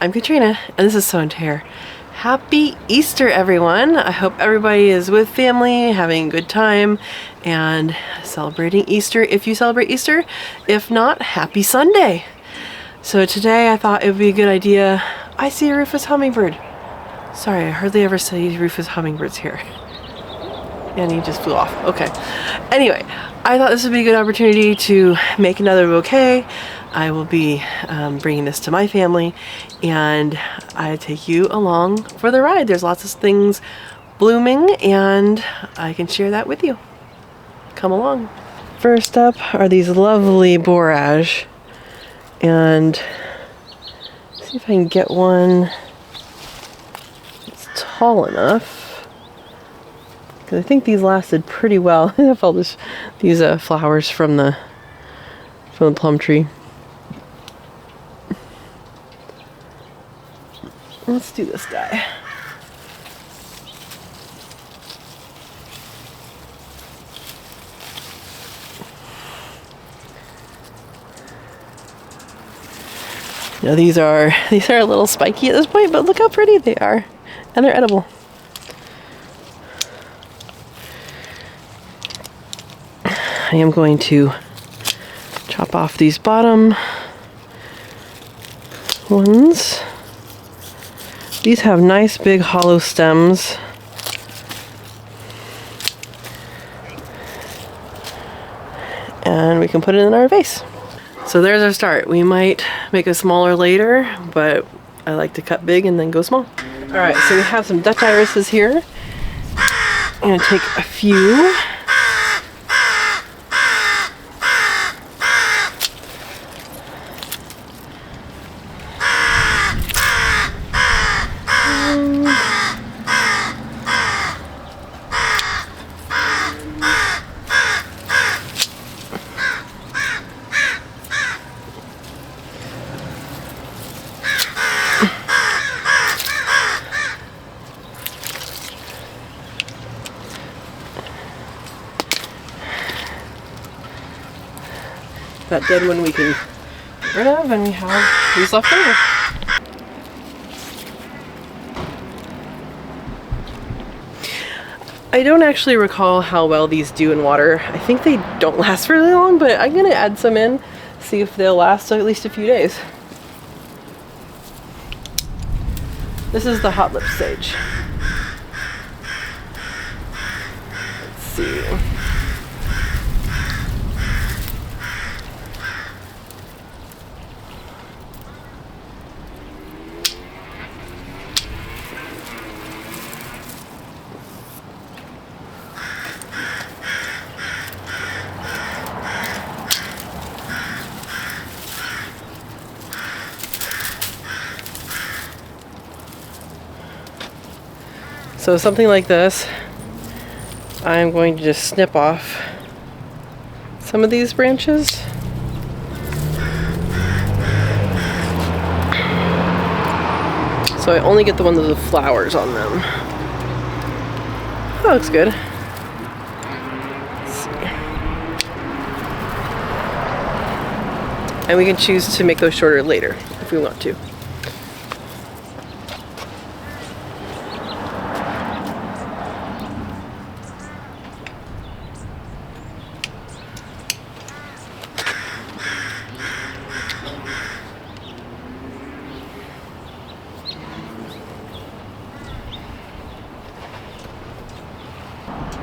I'm Katrina, and this is So Tare. Happy Easter, everyone! I hope everybody is with family, having a good time, and celebrating Easter if you celebrate Easter. If not, happy Sunday! So today I thought it would be a good idea. I see a rufous hummingbird. Sorry, I hardly ever see rufous hummingbirds here. And he just flew off. Okay. Anyway, I thought this would be a good opportunity to make another bouquet. I will be bringing this to my family, and I take you along for the ride. There's lots of things blooming, and I can share that with you. Come along. First up are these lovely borage, and see if I can get one that's tall enough. I think these lasted pretty well. I have all these flowers from the plum tree. Let's do this guy. Now these are a little spiky at this point, but look how pretty they are, and they're edible. I am going to chop off these bottom ones. These have nice big hollow stems. And we can put it in our vase. So there's our start. We might make a smaller later, but I like to cut big and then go small. Alright, so we have some Dutch irises here. I'm going to take a few. That dead one we can get rid of, and we have these left over. I don't actually recall how well these do in water. I think they don't last really long, but I'm gonna add some in, see if they'll last at least a few days. This is the hot lip stage. Let's see. So something like this, I'm going to just snip off some of these branches. So I only get the ones with the flowers on them. That looks good. Let's see. And we can choose to make those shorter later if we want to.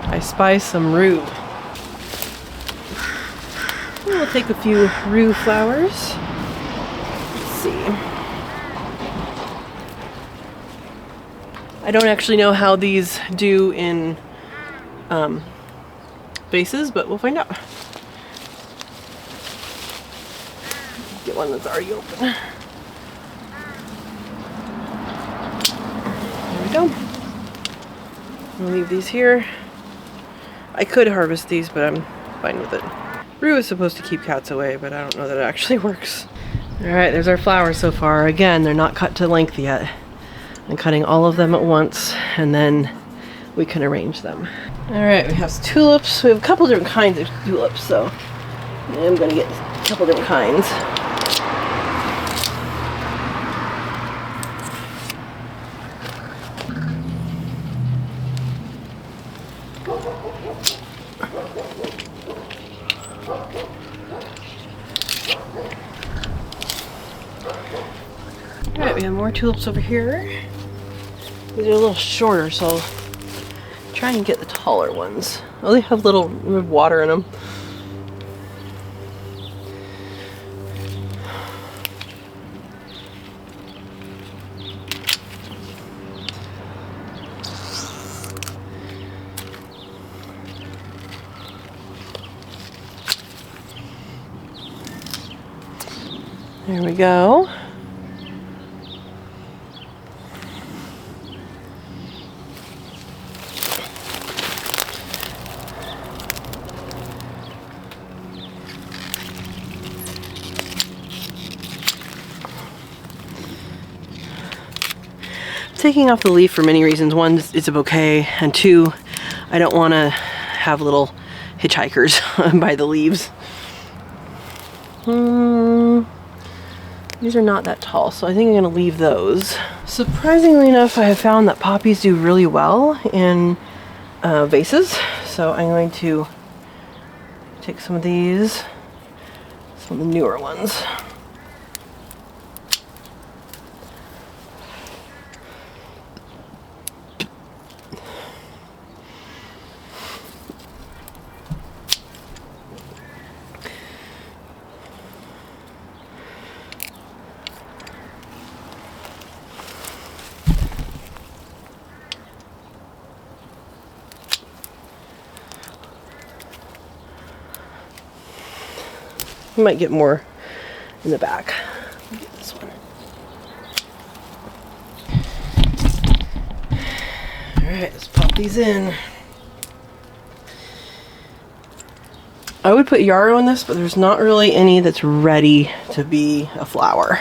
I spy some rue. We'll take a few rue flowers. Let's see. I don't actually know how these do in vases, but we'll find out. Get one that's already open. There we go. I'll leave these here. I could harvest these, but I'm fine with it. Rue is supposed to keep cats away, but I don't know that it actually works. Alright, there's our flowers so far. Again, they're not cut to length yet. I'm cutting all of them at once, and then we can arrange them. Alright, we have tulips. We have a couple different kinds of tulips, so I'm going to get a couple different kinds. Alright, we have more tulips over here. These are a little shorter, so I'll try and get the taller ones. Oh, they have little water in them. There we go. Taking off the leaf for many reasons. One, it's a bouquet, and two, I don't want to have little hitchhikers by the leaves. These are not that tall, so I think I'm going to leave those. Surprisingly enough, I have found that poppies do really well in vases, so I'm going to take some of these, some of the newer ones. You might get more in the back. Let me get this one. Alright, let's pop these in. I would put yarrow in this, but there's not really any that's ready to be a flower.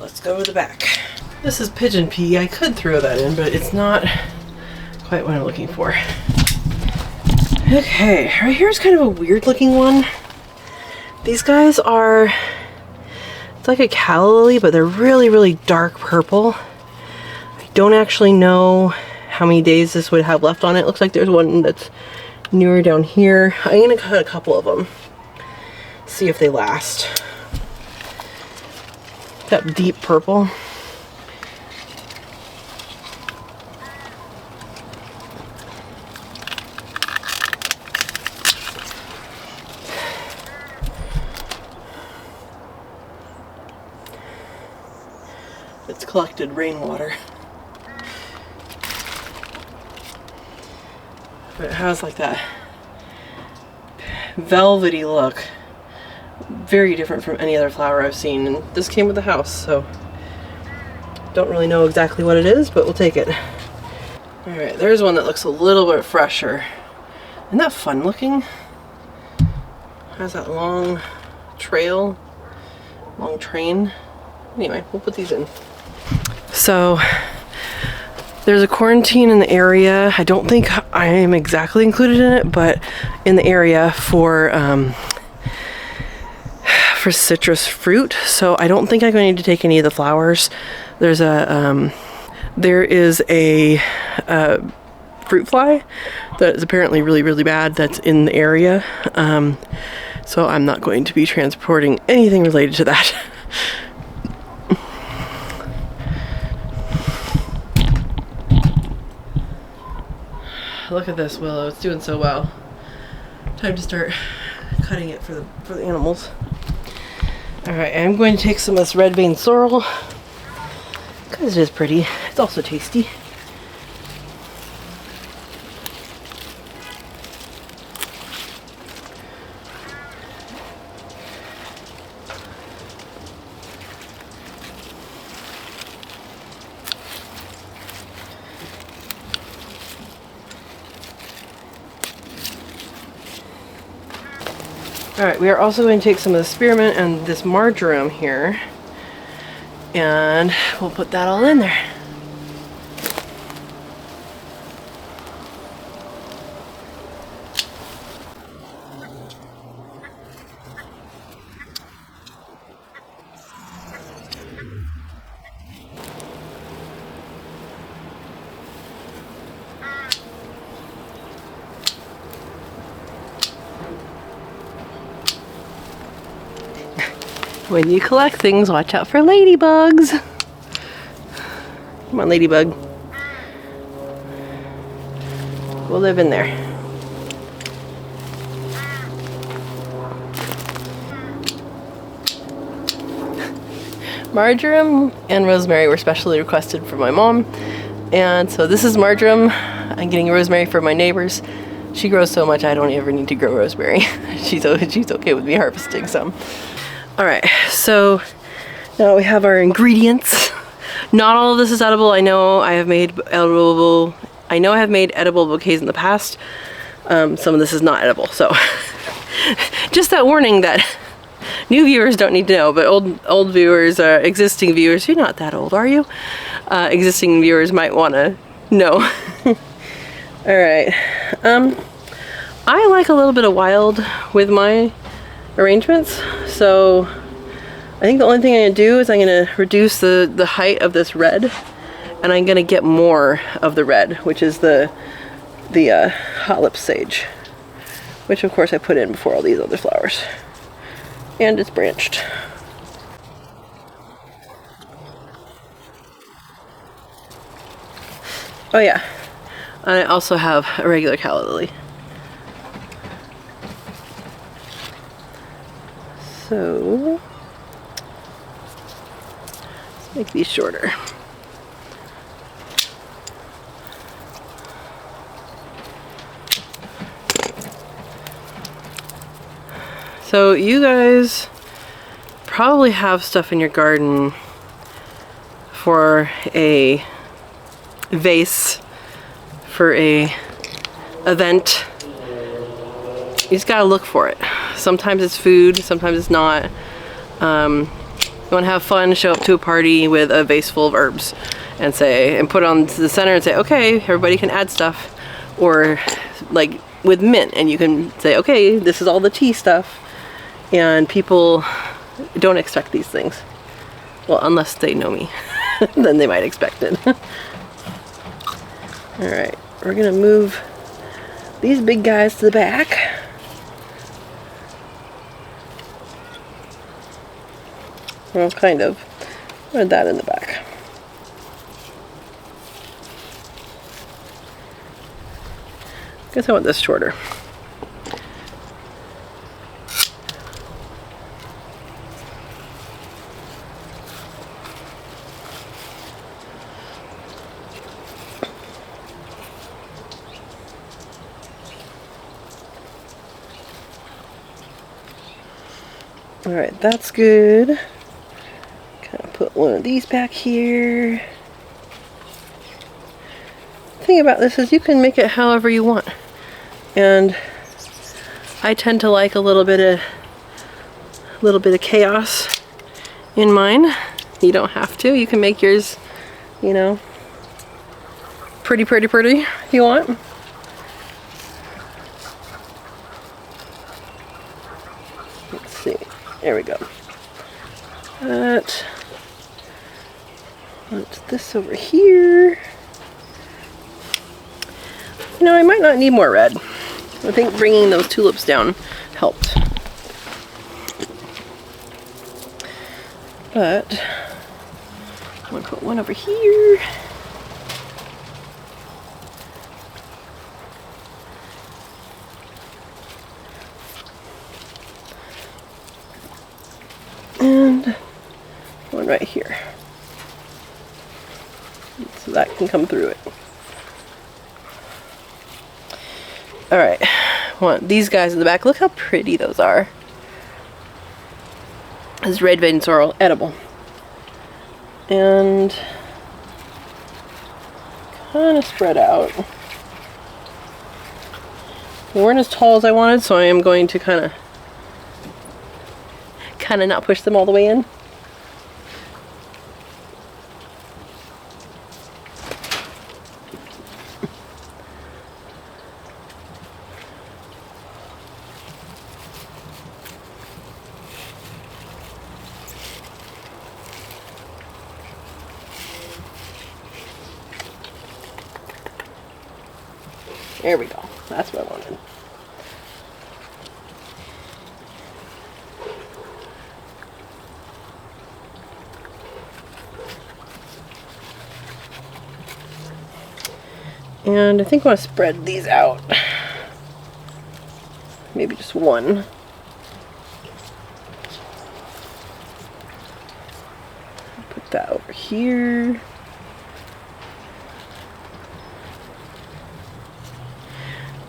Let's go to the back. This is pigeon pea. I could throw that in, but it's not quite what I'm looking for. Okay, right here's kind of a weird looking one. These guys are, it's like a calla lily, but they're really, really dark purple. I don't actually know how many days this would have left on it. It looks like there's one that's newer down here. I'm gonna cut a couple of them, see if they last. That deep purple. It's collected rainwater. But it has like that velvety look. Very different from any other flower I've seen, and this came with the house, so don't really know exactly what it is, but we'll take it. Alright, there's one that looks a little bit fresher. Isn't that fun looking? Has that long trail, long train. Anyway, we'll put these in. So there's a quarantine in the area. I don't think I am exactly included in it, but in the area for citrus fruit. So I don't think I'm going to need to take any of the flowers. There is a fruit fly that is apparently really, really bad that's in the area. So I'm not going to be transporting anything related to that. Look at this willow, it's doing so well. Time to start cutting it for the animals. Alright, I'm going to take some of this red vein sorrel because it is pretty. It's also tasty. Alright, we are also going to take some of the spearmint and this marjoram here, and we'll put that all in there. When you collect things, watch out for ladybugs. Come on, ladybug. We'll live in there. Marjoram and rosemary were specially requested for my mom. And so this is marjoram. I'm getting rosemary for my neighbors. She grows so much I don't ever need to grow rosemary. She's okay with me harvesting some. Alright, so now we have our ingredients. Not all of this is edible. I know I have made edible bouquets in the past. Some of this is not edible, so just that warning that new viewers don't need to know, but old viewers, existing viewers, you're not that old, are you? Existing viewers might want to know. Alright, I like a little bit of wild with my arrangements, so I think the only thing I'm going to do is I'm going to reduce the height of this red, and I'm going to get more of the red, which is the hot lip sage, which of course I put in before all these other flowers. And it's branched. Oh yeah, and I also have a regular calla lily. So let's make these shorter. So you guys probably have stuff in your garden for a vase, for a event. You just gotta look for it. Sometimes it's food, sometimes it's not. You want to have fun, show up to a party with a vase full of herbs and put it on to the center and say, okay, everybody can add stuff. Or like with mint, and you can say, okay, this is all the tea stuff. And people don't expect these things. Well, unless they know me, then they might expect it. Alright, we're gonna move these big guys to the back. Well, kind of. Put that in the back. Guess I want this shorter. Alright, that's good. Kind of put one of these back here. The thing about this is you can make it however you want. And I tend to like a little bit of chaos in mine. You don't have to. You can make yours, you know, pretty if you want. Let's see. There we go. Put this over here. You know, I might not need more red. I think bringing those tulips down helped. But I'm going to put one over here. And one right here. So that can come through it. Alright, want these guys in the back. Look how pretty those are. This red vein sorrel, edible. And kind of spread out. They weren't as tall as I wanted, so I am going to kind of not push them all the way in. There we go. That's what I wanted. And I think I want to spread these out. Maybe just one. Put that over here.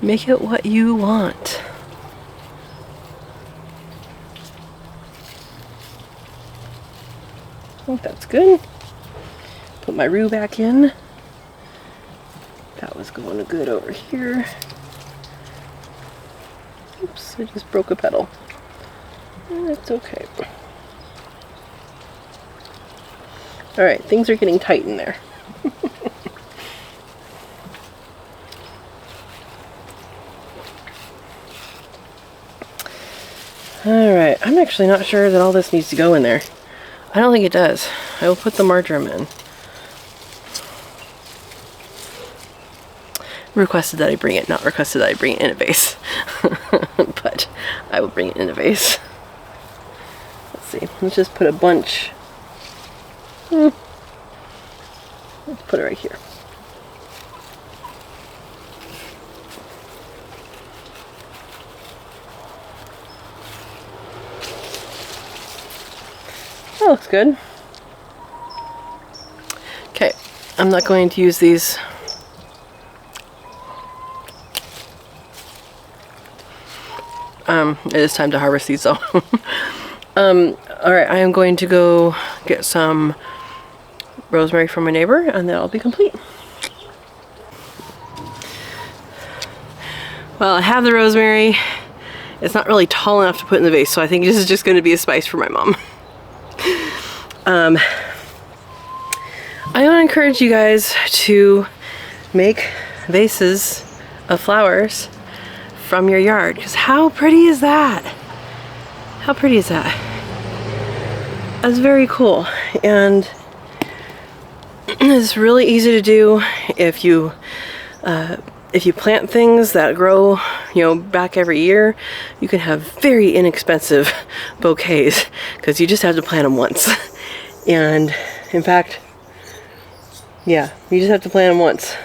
Make it what you want. I think that's good. Put my rue back in. That was going good over here. Oops, I just broke a petal. That's okay. Alright, things are getting tight in there. Alright, I'm actually not sure that all this needs to go in there. I don't think it does. I will put the marjoram in. Requested that I bring it, not requested that I bring it in a vase. But I will bring it in a vase. Let's see, let's just put a bunch. Let's put it right here. That looks good. Okay, I'm not going to use these. It is time to harvest these though. Alright, I am going to go get some rosemary from my neighbor and then I'll be complete. Well, I have the rosemary. It's not really tall enough to put in the vase, so I think this is just going to be a spice for my mom. I want to encourage you guys to make vases of flowers from your yard, because how pretty is that? How pretty is that? That's very cool, and it's really easy to do if you plant things that grow, you know, back every year. You can have very inexpensive bouquets because you just have to plant them once. And in fact, yeah, you just have to plant them once.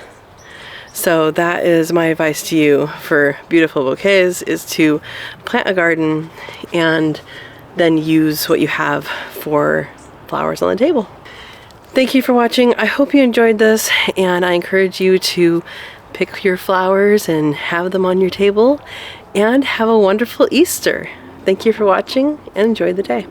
So that is my advice to you for beautiful bouquets, is to plant a garden and then use what you have for flowers on the table. Thank you for watching. I hope you enjoyed this, and I encourage you to pick your flowers and have them on your table, and have a wonderful Easter. Thank you for watching and enjoy the day.